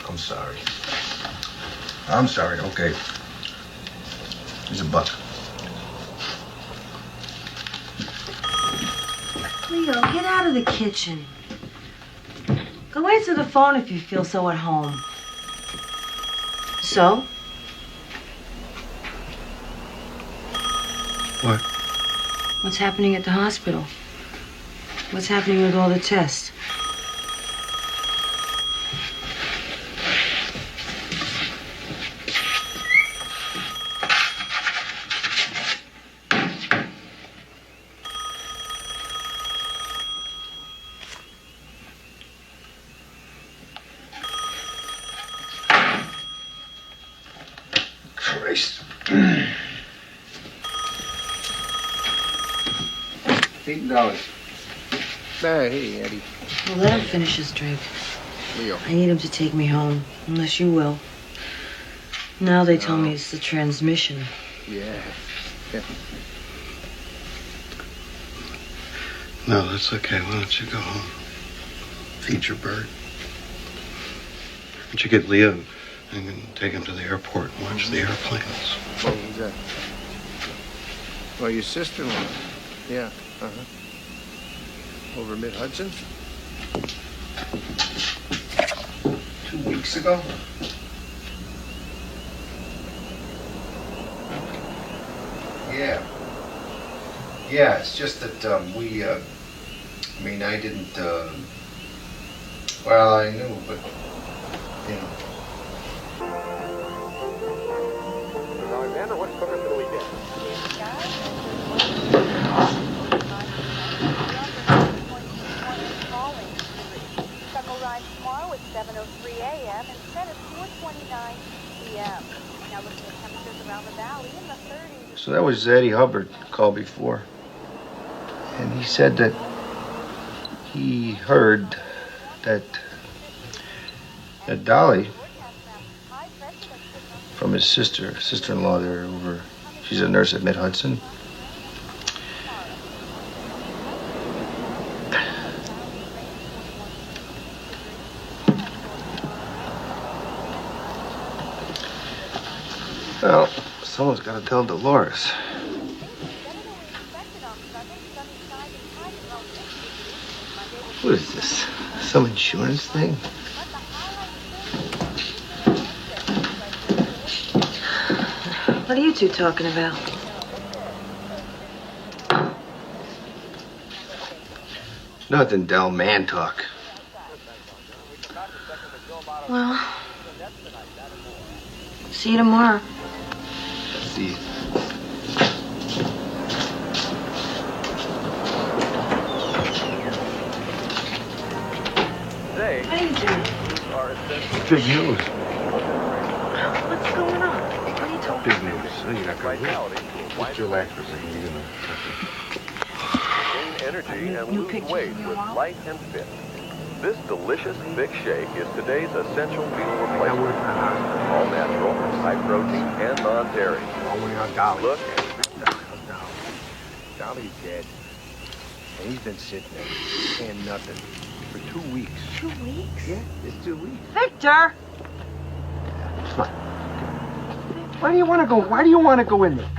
I'm sorry. I'm sorry, okay. Here's $1. Leo, get out of the kitchen. Go answer the phone if you feel so at home. So? What? What's happening at the hospital? What's happening with all the tests? Christ. $8. Hey, Eddie. Well, let him finish his drink. Leo. I need him to take me home, unless you will. Now they tell me it's the transmission. Yeah. No, that's okay. Why don't you go home? Feed your bird. Why don't you get Leo and take him to the airport and watch the airplanes? What was that? Well, your sister-in-law. Yeah, Over mid-Hudson? 2 weeks ago? Yeah. Yeah, it's just that I didn't, well, I knew, but, you know. Alexander, what's cooking for the weekend? 4:03 a.m. instead of 4:29 p.m. Now looking at temperatures around the valley in the 30s. So that was Eddie Hubbard called before. And he said that he heard that Dolly from his sister-in-law there over, she's a nurse at Mid-Hudson. Well, someone's got to tell Dolores. What is this? Some insurance thing? What are you two talking about? Nothing, Del. Man talk. Well, see you tomorrow. See you. Today, How you doing? are essential. Big news. What's going on? What are you talking Big news. So you're not going to just relax for a second. You're going Gain energy and lose weight with Light and Fit. This delicious thick shake is today's essential meal replacement. All natural, high protein, and non-dairy. Look Dolly's dead. And he's been sitting there saying nothing for 2 weeks. 2 weeks? Yeah, it's 2 weeks. Victor! Why do you want to go? Why do you want to go in there?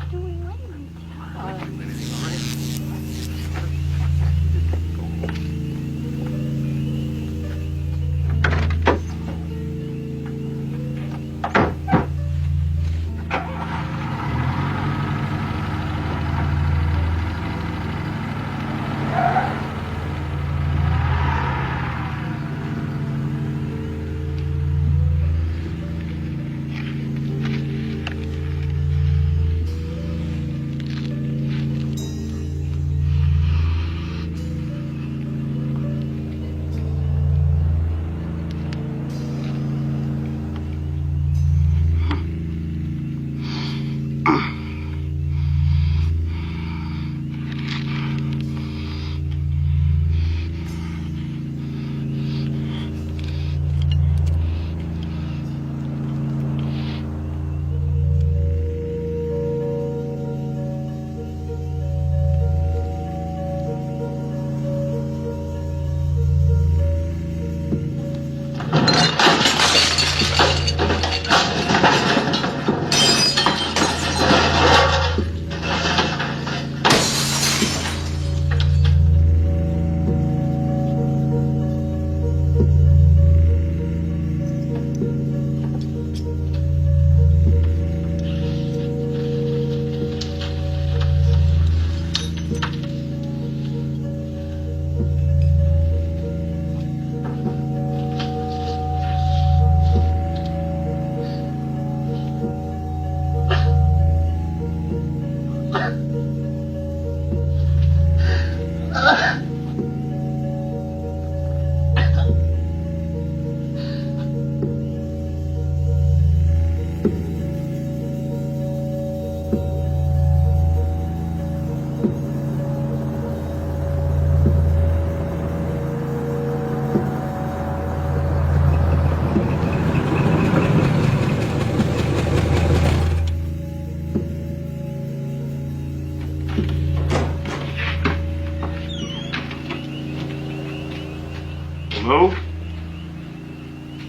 Move.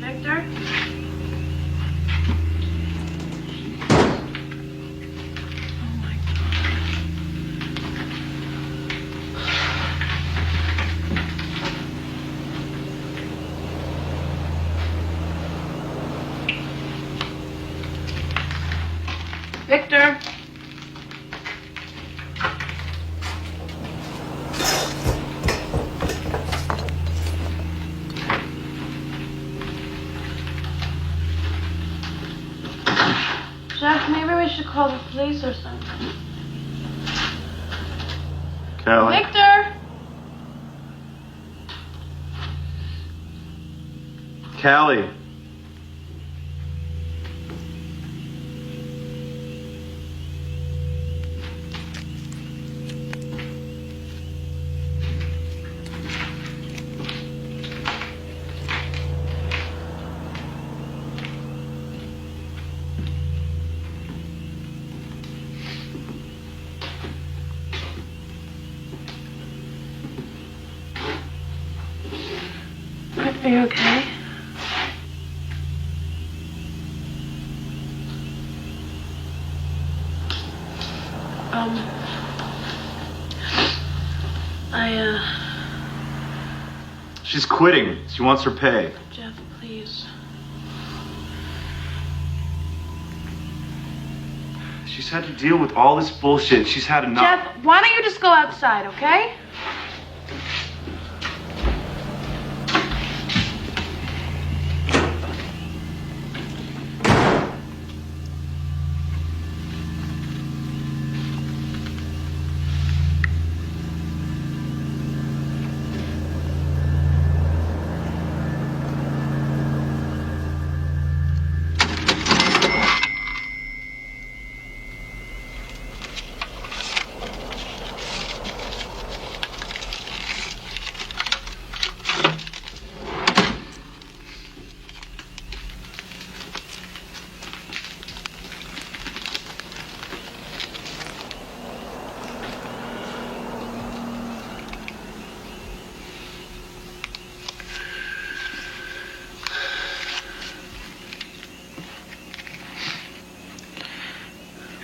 Victor? Victor? Jack, maybe we should call the police or something. Callie. Victor! Callie. Are you okay? She's quitting. She wants her pay. Jeff, please. She's had to deal with all this bullshit. She's had enough. Jeff, why don't you just go outside, okay?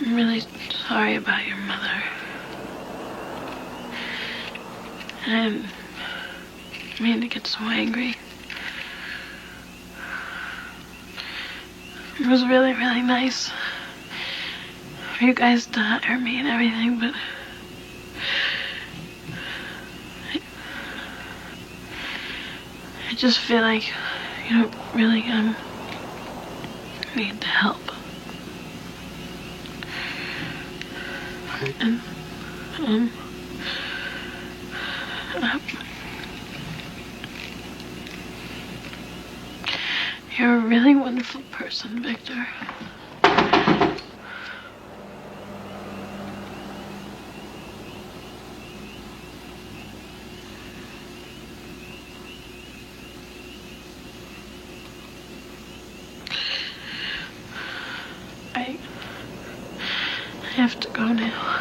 I'm really sorry about your mother. I didn't mean to get so angry. It was really, really nice for you guys to hire me and everything, but I just feel like you don't really need the help. And, you're a really wonderful person, Victor. I have to go now.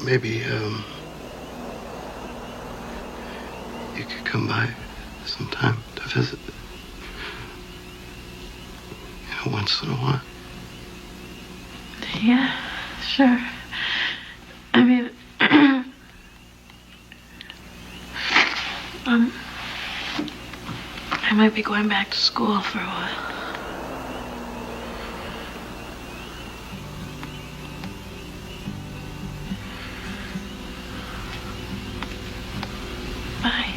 Maybe, you could come by sometime to visit. You know, once in a while. Yeah, sure. I mean, I might be going back to school for a while. Bye.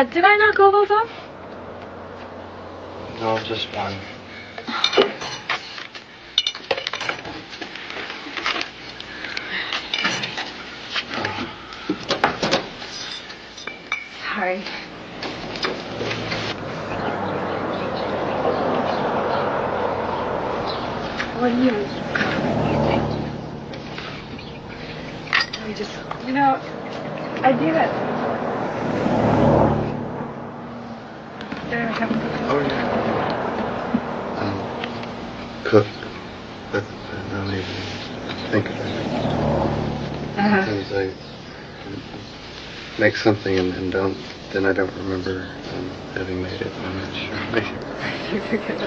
God, did I knock all those off? No, just one. Sorry. What do you think? I just, I do that. Oh, yeah. Cook. But I don't even think of it. Sometimes I make something and don't, then I don't remember having made it. I'm not sure I made it.